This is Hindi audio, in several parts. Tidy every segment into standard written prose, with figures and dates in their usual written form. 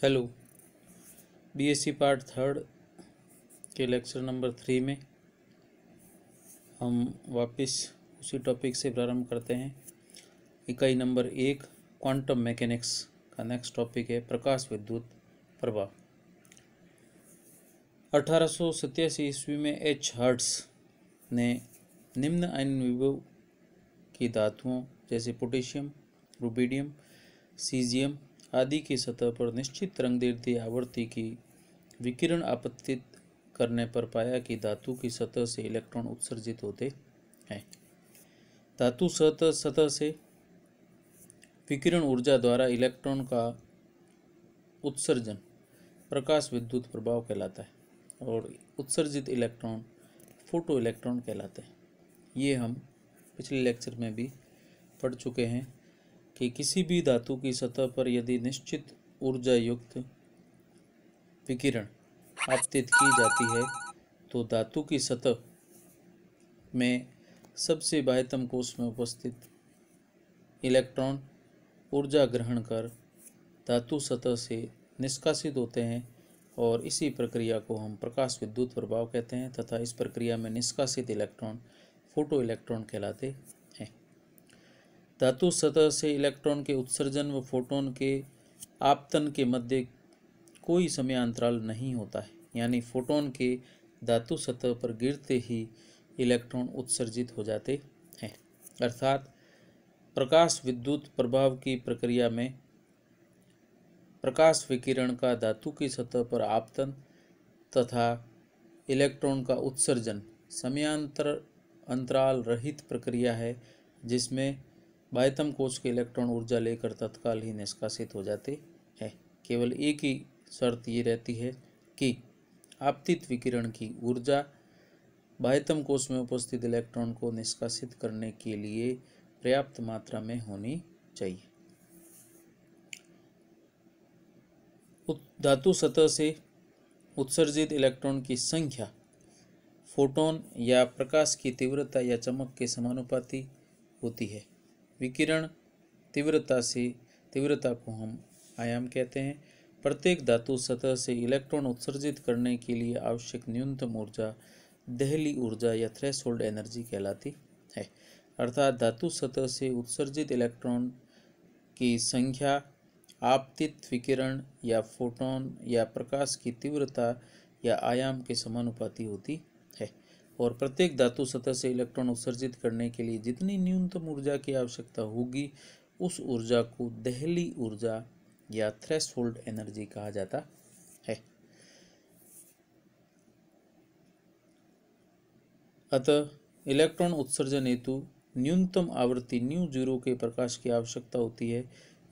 हेलो। बीएससी पार्ट थर्ड के लेक्चर नंबर 3 में हम वापस उसी टॉपिक से प्रारंभ करते हैं। इकाई नंबर 1 क्वांटम मैकेनिक्स का नेक्स्ट टॉपिक है प्रकाश विद्युत प्रभाव। 1887 ईस्वी में एच हर्ट्ज ने निम्न आयन विभव की धातुओं जैसे पोटेशियम, रुबिडियम, सीजियम आदि की सतह पर निश्चित तरंगदैर्ध्य आवृत्ति की विकिरण आपतित करने पर पाया कि धातु की सतह से इलेक्ट्रॉन उत्सर्जित होते हैं। धातु सतह से विकिरण ऊर्जा द्वारा इलेक्ट्रॉन का उत्सर्जन प्रकाश विद्युत प्रभाव कहलाता है और उत्सर्जित इलेक्ट्रॉन फोटो इलेक्ट्रॉन कहलाते हैं। ये हम पिछले लेक्चर में भी पढ़ चुके हैं कि किसी भी धातु की सतह पर यदि निश्चित ऊर्जा युक्त विकिरण आपतित की जाती है तो धातु की सतह में सबसे बाह्यतम कोश में उपस्थित इलेक्ट्रॉन ऊर्जा ग्रहण कर धातु सतह से निष्कासित होते हैं और इसी प्रक्रिया को हम प्रकाश विद्युत प्रभाव कहते हैं तथा इस प्रक्रिया में निष्कासित इलेक्ट्रॉन फोटो इलेक्ट्रॉन कहलाते हैं। धातु सतह से इलेक्ट्रॉन के उत्सर्जन व फोटोन के आपतन के मध्य कोई समयांतराल नहीं होता है, यानी फोटोन के धातु सतह पर गिरते ही इलेक्ट्रॉन उत्सर्जित हो जाते हैं। अर्थात प्रकाश विद्युत प्रभाव की प्रक्रिया में प्रकाश विकिरण का धातु की सतह पर आपतन तथा इलेक्ट्रॉन का उत्सर्जन समयांतर अंतराल रहित प्रक्रिया है, जिसमें बाह्यतम कोश के इलेक्ट्रॉन ऊर्जा लेकर तत्काल ही निष्कासित हो जाते हैं। केवल एक ही शर्त ये रहती है कि आपतित विकिरण की ऊर्जा बाह्यतम कोश में उपस्थित इलेक्ट्रॉन को निष्कासित करने के लिए पर्याप्त मात्रा में होनी चाहिए। धातु सतह से उत्सर्जित इलेक्ट्रॉन की संख्या फोटोन या प्रकाश की तीव्रता या चमक के समानुपाती होती है। विकिरण तीव्रता को हम आयाम कहते हैं। प्रत्येक धातु सतह से इलेक्ट्रॉन उत्सर्जित करने के लिए आवश्यक न्यूनतम ऊर्जा दहली ऊर्जा या थ्रेशोल्ड एनर्जी कहलाती है। अर्थात धातु सतह से उत्सर्जित इलेक्ट्रॉन की संख्या आपतित विकिरण या फोटोन या प्रकाश की तीव्रता या आयाम के समानुपाती होती है और प्रत्येक धातु सतह से इलेक्ट्रॉन उत्सर्जित करने के लिए जितनी न्यूनतम ऊर्जा की आवश्यकता होगी उस ऊर्जा को दहली ऊर्जा या थ्रेशोल्ड एनर्जी कहा जाता है। अतः इलेक्ट्रॉन उत्सर्जन हेतु न्यूनतम आवृत्ति ν0 के प्रकाश की आवश्यकता होती है।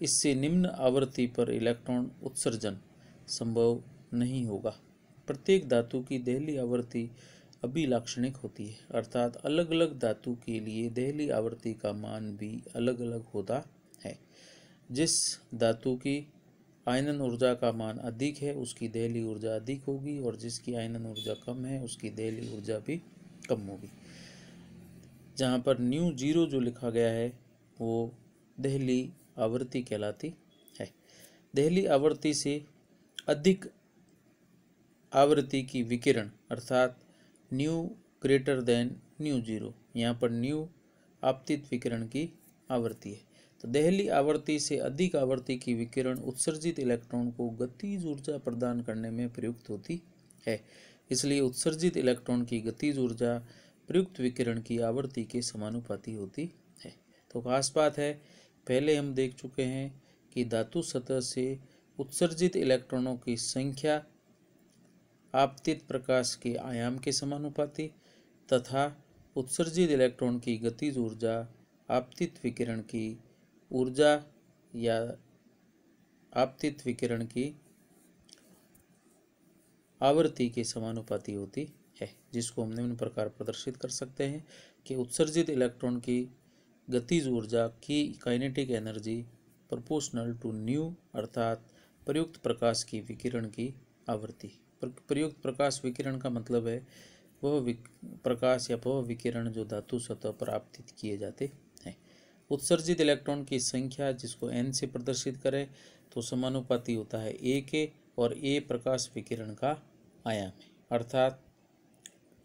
इससे निम्न आवृत्ति पर इलेक्ट्रॉन उत्सर्जन संभव नहीं होगा। प्रत्येक धातु की दहली आवृत्ति अभिलाक्षणिक होती है, अर्थात अलग अलग धातु के लिए दहली आवृत्ति का मान भी अलग अलग होता है। जिस धातु की आयनन ऊर्जा का मान अधिक है उसकी दहली ऊर्जा अधिक होगी और जिसकी आयनन ऊर्जा कम है उसकी दहली ऊर्जा भी कम होगी। जहाँ पर ν0 जो लिखा गया है वो दहली आवृत्ति कहलाती है। दहली आवृत्ति से अधिक आवृत्ति की विकिरण अर्थात ν ग्रेटर देन ν0, यहाँ पर ν आपतित विकिरण की आवृत्ति है। तो दहली आवृत्ति से अधिक आवृत्ति की विकिरण उत्सर्जित इलेक्ट्रॉन को गतिज ऊर्जा प्रदान करने में प्रयुक्त होती है। इसलिए उत्सर्जित इलेक्ट्रॉन की गतिज ऊर्जा प्रयुक्त विकिरण की आवृत्ति के समानुपाती होती है। तो खास बात है, पहले हम देख चुके हैं कि धातु सतह से उत्सर्जित इलेक्ट्रॉनों की संख्या आपतित प्रकाश के आयाम के समानुपाती तथा उत्सर्जित इलेक्ट्रॉन की गतिज ऊर्जा आपतित विकिरण की ऊर्जा या आपतित विकिरण की आवृत्ति के समानुपाती होती है, जिसको हम निम्न प्रकार प्रदर्शित कर सकते हैं कि उत्सर्जित इलेक्ट्रॉन की गतिज ऊर्जा की काइनेटिक एनर्जी प्रोपोर्शनल टू ν, अर्थात प्रयुक्त प्रकाश की विकिरण की आवृत्ति। प्रयुक्त प्रकाश विकिरण का मतलब है वह प्रकाश या वह विकिरण जो धातु सतह पर आपतित किए जाते हैं। उत्सर्जित इलेक्ट्रॉन की संख्या जिसको n से प्रदर्शित करें तो समानुपाती होता है a के, और a प्रकाश विकिरण का आयाम है। अर्थात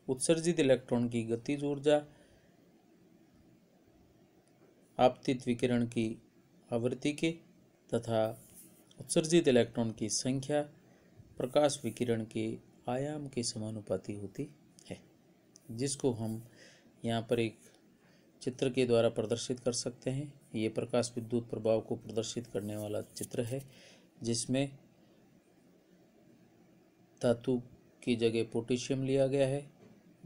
उत्सर्जित इलेक्ट्रॉन की गतिज ऊर्जा आपतित विकिरण की आवृत्ति के तथा उत्सर्जित इलेक्ट्रॉन की संख्या प्रकाश विकिरण के आयाम के समानुपाती होती है, जिसको हम यहाँ पर एक चित्र के द्वारा प्रदर्शित कर सकते हैं। ये प्रकाश विद्युत प्रभाव को प्रदर्शित करने वाला चित्र है, जिसमें धातु की जगह पोटेशियम लिया गया है,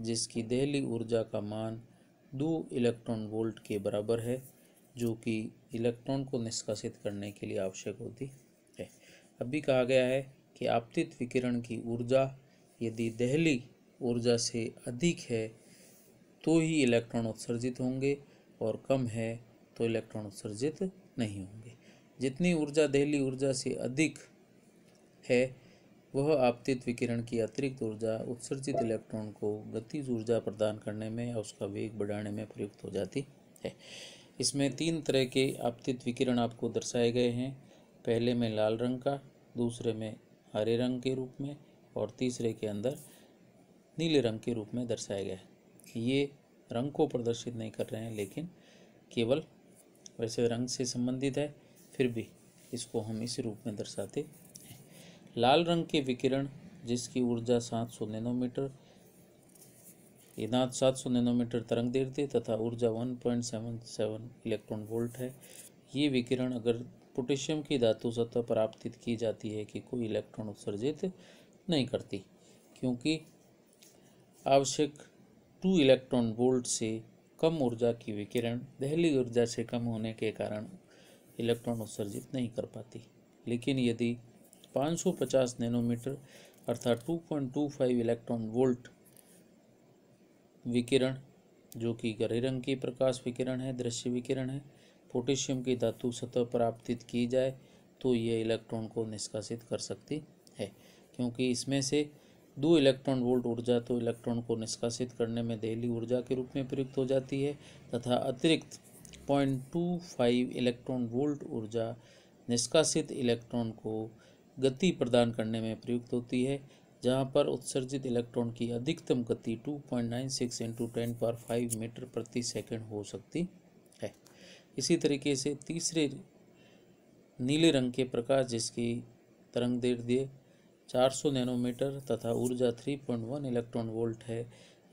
जिसकी दहली ऊर्जा का मान 2 इलेक्ट्रॉन वोल्ट के बराबर है, जो कि इलेक्ट्रॉन को निष्कासित करने के लिए आवश्यक होती है। अभी कहा गया है कि आपतित विकिरण की ऊर्जा यदि दहली ऊर्जा से अधिक है तो ही इलेक्ट्रॉन उत्सर्जित होंगे, और कम है तो इलेक्ट्रॉन उत्सर्जित नहीं होंगे। जितनी ऊर्जा दहली ऊर्जा से अधिक है वह आपतित विकिरण की अतिरिक्त ऊर्जा उत्सर्जित इलेक्ट्रॉन को गतिज ऊर्जा प्रदान करने में या उसका वेग बढ़ाने में प्रयुक्त हो जाती है। इसमें 3 तरह के आपतित विकिरण आपको दर्शाए गए हैं। पहले में लाल रंग का, दूसरे में हरे रंग के रूप में, और तीसरे के अंदर नीले रंग के रूप में दर्शाया गया है। ये रंग को प्रदर्शित नहीं कर रहे हैं, लेकिन केवल वैसे रंग से संबंधित है, फिर भी इसको हम इस रूप में दर्शाते हैं। लाल रंग के विकिरण जिसकी ऊर्जा 700 नैनोमीटर 700 नैनोमीटर तरंग दैर्ध्य तथा ऊर्जा 1.77 इलेक्ट्रॉन वोल्ट है। ये विकिरण अगर पोटेशियम की धातु सतह पर आपतित की जाती है कि कोई इलेक्ट्रॉन उत्सर्जित नहीं करती, क्योंकि आवश्यक 2 इलेक्ट्रॉन वोल्ट से कम ऊर्जा की विकिरण दहली ऊर्जा से कम होने के कारण इलेक्ट्रॉन उत्सर्जित नहीं कर पाती। लेकिन यदि 550 नैनोमीटर अर्थात 2.25 इलेक्ट्रॉन वोल्ट विकिरण, जो कि गहरे रंग की प्रकाश विकिरण है, दृश्य विकिरण है, पोटेशियम की धातु सतह पर आपतित की जाए तो यह इलेक्ट्रॉन को निष्कासित कर सकती है, क्योंकि इसमें से 2 इलेक्ट्रॉन वोल्ट ऊर्जा तो इलेक्ट्रॉन को निष्कासित करने में दहली ऊर्जा के रूप में प्रयुक्त हो जाती है, तथा अतिरिक्त 0.25 इलेक्ट्रॉन वोल्ट ऊर्जा निष्कासित इलेक्ट्रॉन को गति प्रदान करने में प्रयुक्त होती है, जहाँ पर उत्सर्जित इलेक्ट्रॉन की अधिकतम गति 2.96 × 10⁵ मीटर प्रति सेकंड हो सकती है। इसी तरीके से तीसरे नीले रंग के प्रकाश जिसकी तरंग दैर्ध्य 400 नैनोमीटर तथा ऊर्जा 3.1 इलेक्ट्रॉन वोल्ट है,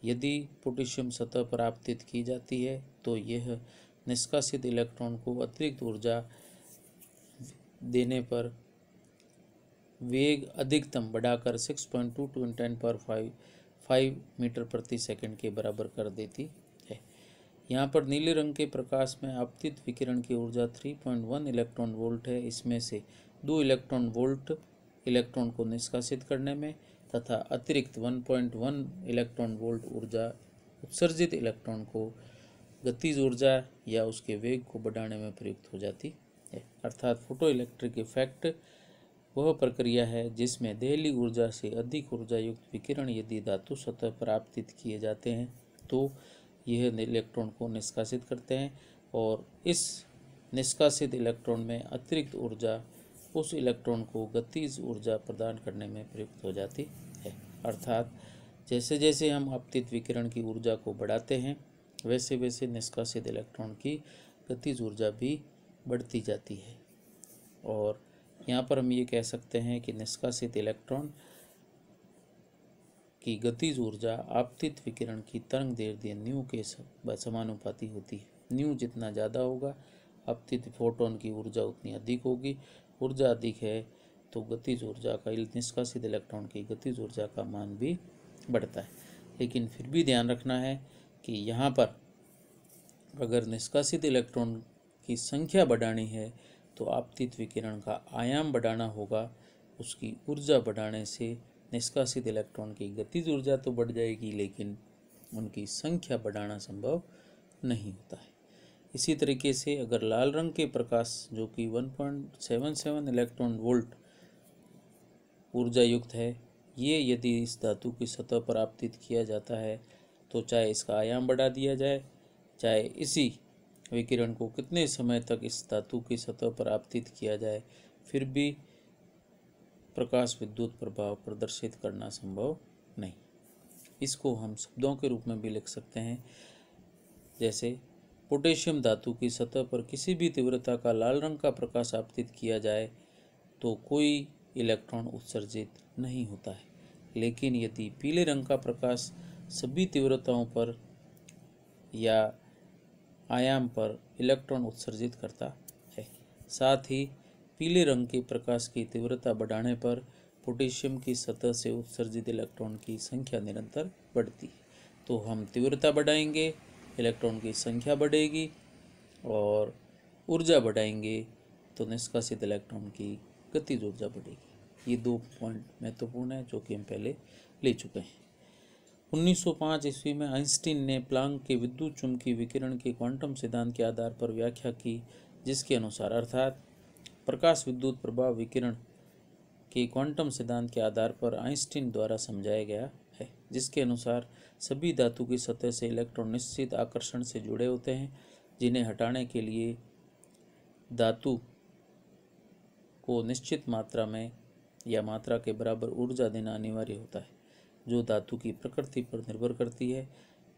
यदि पोटेशियम सतह पर आपतित की जाती है तो यह निष्कासित इलेक्ट्रॉन को अतिरिक्त ऊर्जा देने पर वेग अधिकतम बढ़ाकर 6.22 × 10⁵ मीटर प्रति सेकंड के बराबर कर देती है। यहाँ पर नीले रंग के प्रकाश में आपतित विकिरण की ऊर्जा 3.1 इलेक्ट्रॉन वोल्ट है। इसमें से 2 इलेक्ट्रॉन वोल्ट इलेक्ट्रॉन को निष्कासित करने में तथा अतिरिक्त 1.1 इलेक्ट्रॉन वोल्ट ऊर्जा उत्सर्जित इलेक्ट्रॉन को गतिज ऊर्जा या उसके वेग को बढ़ाने में प्रयुक्त हो जाती है। अर्थात फोटो इलेक्ट्रिक इफेक्ट वह प्रक्रिया है जिसमें दहली ऊर्जा से अधिक ऊर्जा युक्त विकिरण यदि धातु सतह पर आपतित किए जाते हैं तो यह इलेक्ट्रॉन को निष्कासित करते हैं, और इस निष्कासित इलेक्ट्रॉन में अतिरिक्त ऊर्जा उस इलेक्ट्रॉन को गतिज ऊर्जा प्रदान करने में प्रयुक्त हो जाती है। अर्थात जैसे जैसे हम आपतित विकिरण की ऊर्जा को बढ़ाते हैं वैसे वैसे निष्कासित इलेक्ट्रॉन की गतिज ऊर्जा भी बढ़ती जाती है। और यहाँ पर हम ये कह सकते हैं कि निष्कासित इलेक्ट्रॉन की गतिज ऊर्जा आपतित विकिरण की तरंग दैर्ध्य न्यू के समानुपाती होती है। न्यू जितना ज़्यादा होगा आपतित फोटोन की ऊर्जा उतनी अधिक होगी। ऊर्जा अधिक है तो गतिज ऊर्जा का निष्कासित इलेक्ट्रॉन की गतिज ऊर्जा का मान भी बढ़ता है। लेकिन फिर भी ध्यान रखना है कि यहाँ पर अगर निष्कासित इलेक्ट्रॉन की संख्या बढ़ानी है तो आपतित विकिरण का आयाम बढ़ाना होगा। उसकी ऊर्जा बढ़ाने से निष्कासित इलेक्ट्रॉन की गतिज ऊर्जा तो बढ़ जाएगी, लेकिन उनकी संख्या बढ़ाना संभव नहीं होता है। इसी तरीके से अगर लाल रंग के प्रकाश जो कि 1.77 इलेक्ट्रॉन वोल्ट ऊर्जा युक्त है, ये यदि इस धातु की सतह पर आपतित किया जाता है तो चाहे इसका आयाम बढ़ा दिया जाए, चाहे इसी विकिरण को कितने समय तक इस धातु की सतह पर आपतित किया जाए फिर भी प्रकाश विद्युत प्रभाव प्रदर्शित करना संभव नहीं। इसको हम शब्दों के रूप में भी लिख सकते हैं, जैसे पोटेशियम धातु की सतह पर किसी भी तीव्रता का लाल रंग का प्रकाश आपतित किया जाए तो कोई इलेक्ट्रॉन उत्सर्जित नहीं होता है, लेकिन यदि पीले रंग का प्रकाश सभी तीव्रताओं पर या आयाम पर इलेक्ट्रॉन उत्सर्जित करता है। साथ ही पीले रंग के प्रकाश की तीव्रता बढ़ाने पर पोटेशियम की सतह से उत्सर्जित इलेक्ट्रॉन की संख्या निरंतर बढ़ती है। तो हम तीव्रता बढ़ाएंगे, इलेक्ट्रॉन की संख्या बढ़ेगी, और ऊर्जा बढ़ाएंगे तो निष्कासित इलेक्ट्रॉन की गतिज ऊर्जा बढ़ेगी। ये 2 पॉइंट महत्वपूर्ण है जो कि हम पहले ले चुके हैं। 1905 ईस्वी में आइंस्टीन ने प्लांक के विद्युत चुंबकीय विकिरण के क्वांटम सिद्धांत के आधार पर व्याख्या की, जिसके अनुसार अर्थात प्रकाश विद्युत प्रभाव विकिरण के क्वांटम सिद्धांत के आधार पर आइंस्टीन द्वारा समझाया गया है, जिसके अनुसार सभी धातु की सतह से इलेक्ट्रॉन निश्चित आकर्षण से जुड़े होते हैं, जिन्हें हटाने के लिए धातु को निश्चित मात्रा में या मात्रा के बराबर ऊर्जा देना अनिवार्य होता है, जो धातु की प्रकृति पर निर्भर करती है।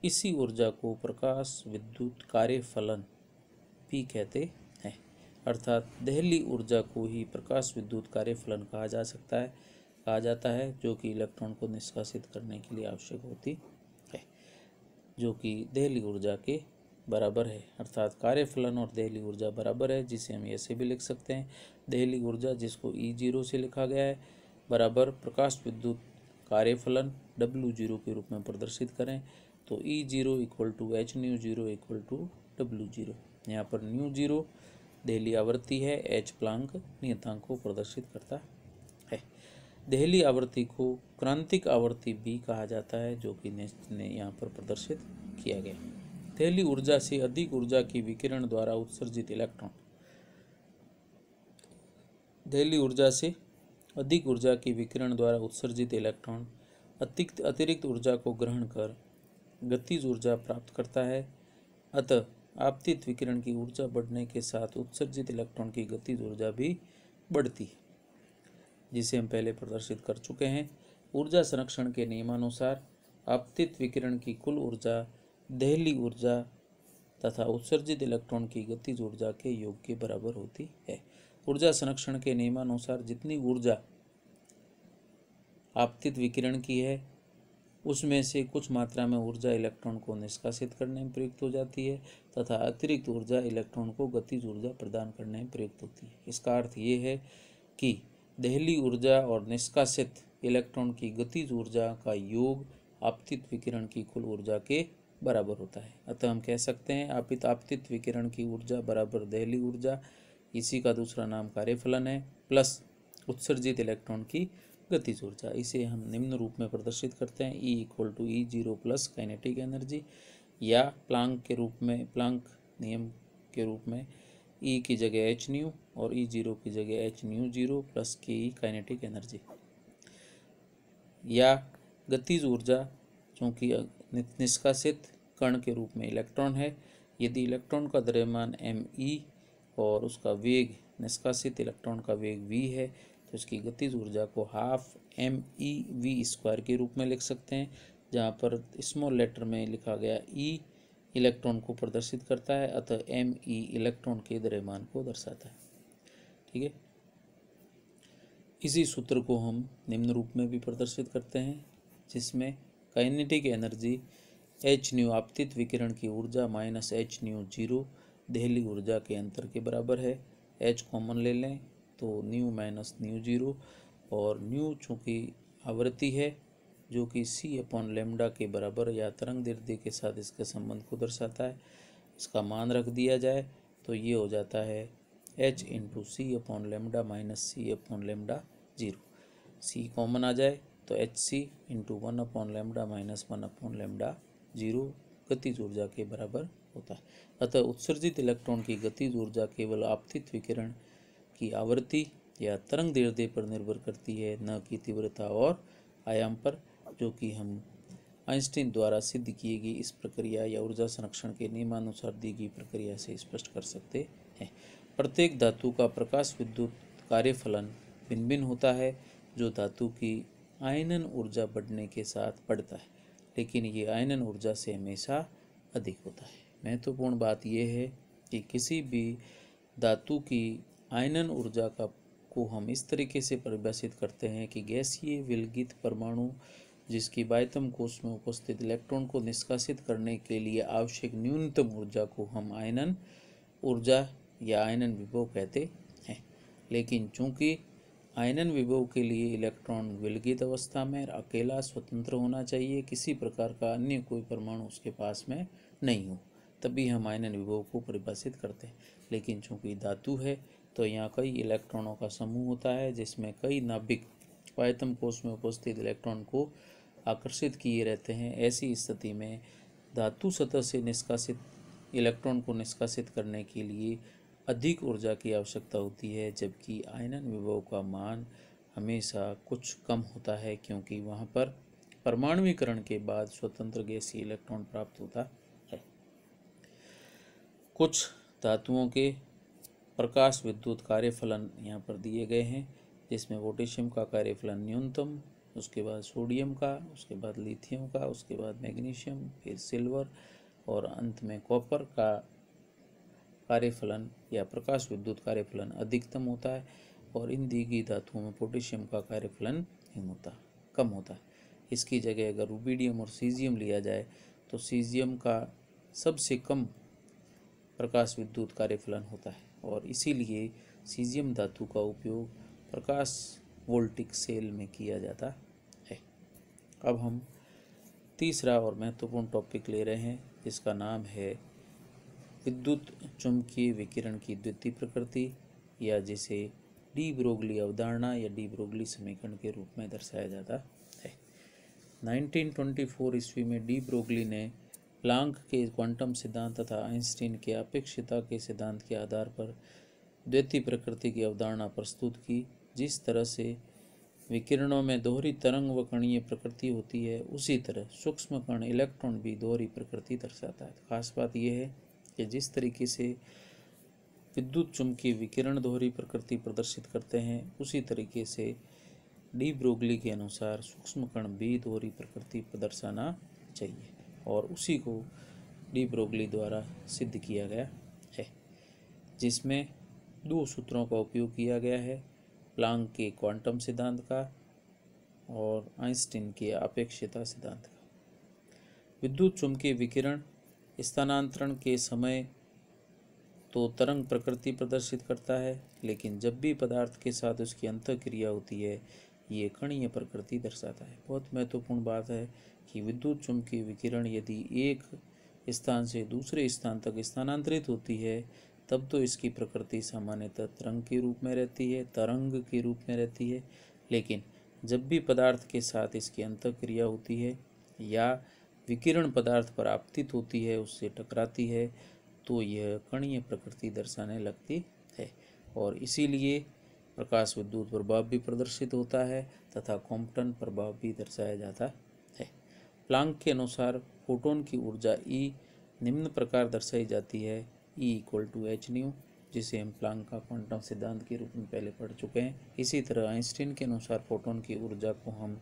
इसी ऊर्जा को प्रकाश विद्युत कार्य फलन भी कहते हैं, अर्थात देहली ऊर्जा को ही प्रकाश विद्युत कार्य फलन कहा जाता है, जो कि इलेक्ट्रॉन को निष्कासित करने के लिए आवश्यक होती है, जो कि देहली ऊर्जा के बराबर है। अर्थात कार्यफलन और देहली ऊर्जा बराबर है, जिसे हम ऐसे भी लिख सकते हैं, देहली ऊर्जा जिसको E0 से लिखा गया है बराबर प्रकाश विद्युत कार्यफलन W0 के रूप में प्रदर्शित करें तो E0 equal to h/0 equal to W0। यहाँ पर 𝛎0 देहली आवृत्ति है, h प्लांक नियतांक को प्रदर्शित करता है। देहली आवृत्ति को क्रांतिक आवृत्ति भी कहा जाता है, जो कि ने यहाँ पर प्रदर्शित किया गया। देहली ऊर्जा से अधिक ऊर्जा की विकिरण द्वारा उत्सर्जित इलेक्ट्रॉन, देहली ऊर्जा से अधिक ऊर्जा की विकिरण द्वारा उत्सर्जित इलेक्ट्रॉन अतिरिक्त ऊर्जा को ग्रहण कर गतिज ऊर्जा प्राप्त करता है। अतः आपतित विकिरण की ऊर्जा बढ़ने के साथ उत्सर्जित इलेक्ट्रॉन की गतिज ऊर्जा भी बढ़ती है, जिसे हम पहले प्रदर्शित कर चुके हैं। ऊर्जा संरक्षण के नियमानुसार आपतित विकिरण की कुल ऊर्जा देहली ऊर्जा तथा उत्सर्जित इलेक्ट्रॉन की गतिज ऊर्जा के योग के बराबर होती है। ऊर्जा संरक्षण के नियमानुसार जितनी ऊर्जा आपतित विकिरण की है, उसमें से कुछ मात्रा में ऊर्जा इलेक्ट्रॉन को निष्कासित करने में प्रयुक्त हो जाती है तथा अतिरिक्त ऊर्जा इलेक्ट्रॉन को गतिज ऊर्जा प्रदान करने में प्रयुक्त होती है। इसका अर्थ ये है कि देहली ऊर्जा और निष्कासित इलेक्ट्रॉन की गतिज ऊर्जा का योग आपतित विकिरण की कुल ऊर्जा के बराबर होता है। अतः हम कह सकते हैं आपतित विकिरण की ऊर्जा बराबर देहली ऊर्जा, इसी का दूसरा नाम कार्यफलन है, प्लस उत्सर्जित इलेक्ट्रॉन की गतिज ऊर्जा। इसे हम निम्न रूप में प्रदर्शित करते हैं, E equal to E0 plus kinetic energy, या प्लांक नियम के रूप में E की जगह h/न्यू और E0 की जगह h/न्यू0 प्लस के काइनेटिक एनर्जी, या गतिज ऊर्जा चूँकि निष्कासित कण के रूप में इलेक्ट्रॉन है। यदि इलेक्ट्रॉन का द्रव्यमान m और उसका वेग निष्कासित इलेक्ट्रॉन का वेग v है, तो इसकी गतिज ऊर्जा को हाफ m/e⁴ के रूप में लिख सकते हैं, जहाँ पर स्मॉल लेटर में लिखा गया E इलेक्ट्रॉन को प्रदर्शित करता है, अतः m/e इलेक्ट्रॉन के द्रव्यमान को दर्शाता है। ठीक है, इसी सूत्र को हम निम्न रूप में भी प्रदर्शित करते हैं, जिसमें काइनेटिक एनर्जी h/न्यू आपतित विकिरण की ऊर्जा माइनस h/न्यू0 देहली ऊर्जा के अंतर के बराबर है। h कॉमन ले लें तो न्यू माइनस न्यू0, और न्यू चूँकि आवृत्ति है जो कि c/λ के बराबर या तरंग दैर्ध्य के साथ इसके संबंध को दर्शाता है, इसका मान रख दिया जाए तो ये हो जाता है h into c/λ minus c/λ0। c common आ जाए तो hc इंटू 1/λ माइनस 1/λ0 गतिज ऊर्जा के बराबर होता है। अतः उत्सर्जित इलेक्ट्रॉन की गतिज ऊर्जा केवल आपतित विकिरण की आवृत्ति या तरंग दैर्ध्य पर निर्भर करती है, न कि तीव्रता और आयाम पर, जो कि हम आइंस्टीन द्वारा सिद्ध की गई इस प्रक्रिया या ऊर्जा संरक्षण के नियमानुसार दी गई प्रक्रिया से स्पष्ट कर सकते हैं। प्रत्येक धातु का प्रकाश विद्युत कार्यफलन भिन्न भिन्न होता है, जो धातु की आयनन ऊर्जा बढ़ने के साथ बढ़ता है, लेकिन ये आयनन ऊर्जा से हमेशा अधिक होता है। महत्वपूर्ण बात यह है कि किसी भी धातु की आयनन ऊर्जा को हम इस तरीके से परिभाषित करते हैं कि गैसीय विलगित परमाणु जिसकी बाह्यतम कोश में उपस्थित इलेक्ट्रॉन को निष्कासित करने के लिए आवश्यक न्यूनतम ऊर्जा को हम आयनन ऊर्जा या आयनन विभव कहते हैं। लेकिन चूंकि आयनन विभव के लिए इलेक्ट्रॉन विलगित अवस्था में अकेला स्वतंत्र होना चाहिए, किसी प्रकार का अन्य कोई परमाणु उसके पास में नहीं हो, तभी हम आयनन विभव को परिभाषित करते हैं। लेकिन चूंकि धातु है तो यहाँ कई इलेक्ट्रॉनों का समूह होता है, जिसमें कई नाभिक बाह्यतम कोश में उपस्थित इलेक्ट्रॉन को आकर्षित किए रहते हैं। ऐसी स्थिति में धातु सतह से निष्कासित इलेक्ट्रॉन को निष्कासित करने के लिए अधिक ऊर्जा की आवश्यकता होती है, जबकि आयनन विभव का मान हमेशा कुछ कम होता है, क्योंकि वहाँ पर परमाणुीकरण के बाद स्वतंत्र गैसीय इलेक्ट्रॉन प्राप्त होता है। कुछ धातुओं के प्रकाश विद्युत कार्यफलन यहाँ पर दिए गए हैं, जिसमें पोटेशियम का कार्यफलन न्यूनतम, उसके बाद सोडियम का, उसके बाद लिथियम का, उसके बाद मैग्नीशियम, फिर सिल्वर और अंत में कॉपर का कार्यफलन या प्रकाश विद्युत कार्यफलन अधिकतम होता है। और इन दी गई धातुओं में पोटेशियम का कार्यफलन कम होता है। इसकी जगह अगर रुबिडियम और सीजियम लिया जाए तो सीजियम का सबसे कम प्रकाश विद्युत कार्यफलन होता है, और इसीलिए सीजियम धातु का उपयोग प्रकाश वोल्टिक सेल में किया जाता है। अब हम तीसरा और महत्वपूर्ण टॉपिक ले रहे हैं, जिसका नाम है विद्युत चुंबकीय विकिरण की द्वितीय प्रकृति, या जिसे डी ब्रोगली अवधारणा या डी ब्रोगली समीकरण के रूप में दर्शाया जाता है। 1924 ईस्वी में डी ब्रोगली ने प्लांक के क्वांटम सिद्धांत तथा आइंस्टीन के अपेक्षिता के सिद्धांत के आधार पर द्वितीय प्रकृति की अवधारणा प्रस्तुत की। जिस तरह से विकिरणों में दोहरी तरंग व कणीय प्रकृति होती है, उसी तरह सूक्ष्म कण इलेक्ट्रॉन भी दोहरी प्रकृति दर्शाता है। खास बात यह है कि जिस तरीके से विद्युत चुंबकीय विकिरण दोहरी प्रकृति प्रदर्शित करते हैं, उसी तरीके से डी ब्रोगली के अनुसार सूक्ष्म कण भी दोहरी प्रकृति दर्शाना चाहिए, और उसी को डी ब्रोगली द्वारा सिद्ध किया गया है, जिसमें दो सूत्रों का उपयोग किया गया है, प्लांक के क्वांटम सिद्धांत का और आइंस्टीन के अपेक्षिता सिद्धांत का। विद्युत चुंबकीय विकिरण स्थानांतरण के समय तो तरंग प्रकृति प्रदर्शित करता है, लेकिन जब भी पदार्थ के साथ उसकी अंतःक्रिया होती है, ये कणीय प्रकृति दर्शाता है। बहुत महत्वपूर्ण बात है कि विद्युत चुंबकीय विकिरण यदि एक स्थान से दूसरे स्थान तक स्थानांतरित होती है, तब तो इसकी प्रकृति सामान्यतः तरंग के रूप में रहती है, लेकिन जब भी पदार्थ के साथ इसकी अंतःक्रिया होती है या विकिरण पदार्थ पर आपतित होती है, उससे टकराती है, तो यह कणीय प्रकृति दर्शाने लगती है, और इसीलिए प्रकाश विद्युत प्रभाव भी प्रदर्शित होता है तथा कॉम्पटन प्रभाव भी दर्शाया जाता है। प्लांक के अनुसार फोटोन की ऊर्जा E निम्न प्रकार दर्शाई जाती है, E = h, जिसे हम प्लांक का क्वांटम सिद्धांत के रूप में पहले पढ़ चुके हैं। इसी तरह आइंस्टीन के अनुसार फोटोन की ऊर्जा को हम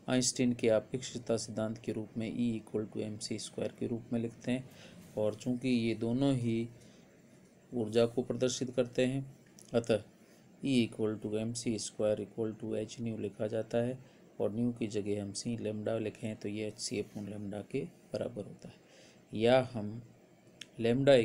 आइंस्टीन के अपेक्षिता सिद्धांत के रूप में E = mc² के रूप में लिखते हैं, और चूंकि ये दोनों ही ऊर्जा को प्रदर्शित करते हैं, अतः E = mc² h लिखा जाता है, और न्यू की जगह हम c लैम्डा लिखें तो ये hc/λ के बराबर होता है। या हम लैम्डा =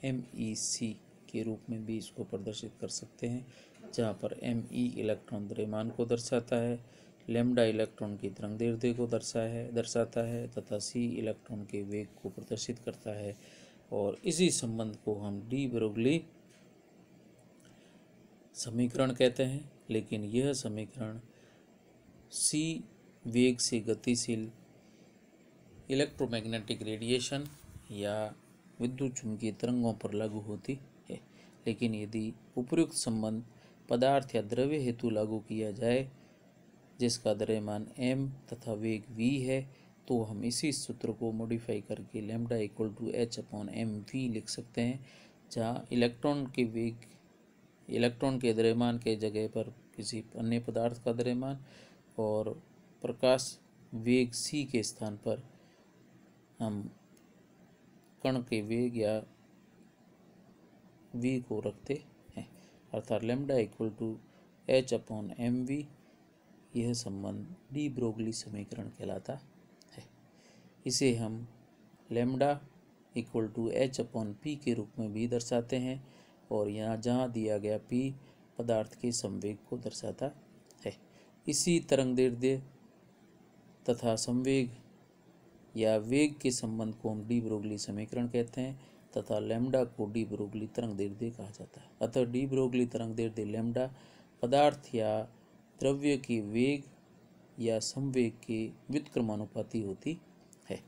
h/mec के रूप में भी इसको प्रदर्शित कर सकते हैं, जहाँ पर me इलेक्ट्रॉन द्रव्यमान को दर्शाता है, लैम्डा इलेक्ट्रॉन की तरंग दैर्ध्य को दर्शाता है तथा c इलेक्ट्रॉन के वेग को प्रदर्शित करता है। और इसी संबंध को हम डी ब्रोगली समीकरण कहते हैं, लेकिन यह समीकरण c वेग से गतिशील इलेक्ट्रोमैग्नेटिक रेडिएशन या विद्युत चुंबकीय तरंगों पर लागू होती है। लेकिन यदि उपयुक्त संबंध पदार्थ या द्रव्य हेतु लागू किया जाए जिसका द्रव्यमान m तथा वेग v है, तो हम इसी सूत्र को मॉडिफाई करके lambda equal to h upon m v लिख सकते हैं, जहाँ इलेक्ट्रॉन के द्रव्यमान के जगह पर किसी अन्य पदार्थ का द्रव्यमान और प्रकाश वेग c के स्थान पर हम कण के वेग या v को रखते हैं, अर्थात lambda equal to h upon m v. यह संबंध डी ब्रोगली समीकरण कहलाता है। इसे हम lambda equal to h upon p के रूप में भी दर्शाते हैं, और यहाँ जहाँ दिया गया p पदार्थ के संवेग को दर्शाता है। इसी तरंगदैर्ध्य तथा संवेग या वेग के संबंध को हम डी ब्रोगली समीकरण कहते हैं, तथा लैम्डा को डी ब्रोगली तरंगदैर्ध्य कहा जाता है। अतः डी ब्रोगली तरंगदैर्ध्य लैम्डा पदार्थ या द्रव्य के वेग या संवेग के व्युत्क्रमानुपाती होती है,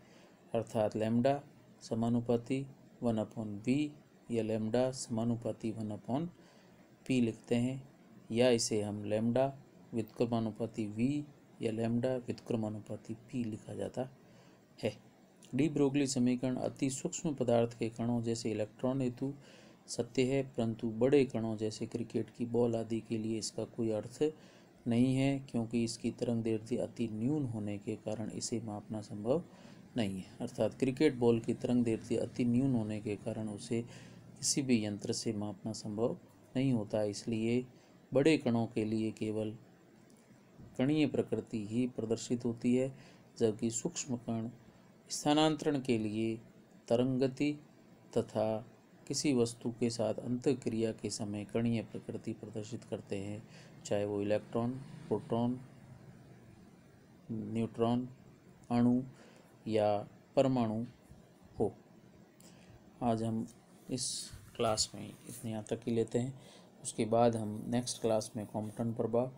अर्थात लैम्डा समानुपाती 1/v या लैम्डा समानुपाती 1/p लिखते हैं, या इसे हम लैम्डा व्युत्क्रमानुपाती v या लैम्डा व्युत्क्रमानुपाती p लिखा जाता है। डी ब्रोगली समीकरण अति सूक्ष्म पदार्थ के कणों जैसे इलेक्ट्रॉन हेतु सत्य है, परंतु बड़े कणों जैसे क्रिकेट की बॉल आदि के लिए इसका कोई अर्थ नहीं है, क्योंकि इसकी तरंगदैर्ध्य अति न्यून होने के कारण इसे मापना संभव नहीं है। अर्थात क्रिकेट बॉल की तरंगदैर्ध्य अति न्यून होने के कारण उसे किसी भी यंत्र से मापना संभव नहीं होता। इसलिए बड़े कणों के लिए केवल कणीय प्रकृति ही प्रदर्शित होती है, जबकि सूक्ष्म कण स्थानांतरण के लिए तरंगति तथा किसी वस्तु के साथ अंतःक्रिया के समय कणीय प्रकृति प्रदर्शित करते हैं, चाहे वो इलेक्ट्रॉन, प्रोटॉन, न्यूट्रॉन, अणु या परमाणु हो। आज हम इस क्लास में इतने यहाँ तक ही लेते हैं। उसके बाद हम नेक्स्ट क्लास में क्वांटम प्रभाव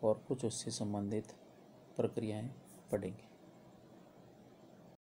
और कुछ उससे संबंधित प्रक्रियाएं पढ़ेंगे।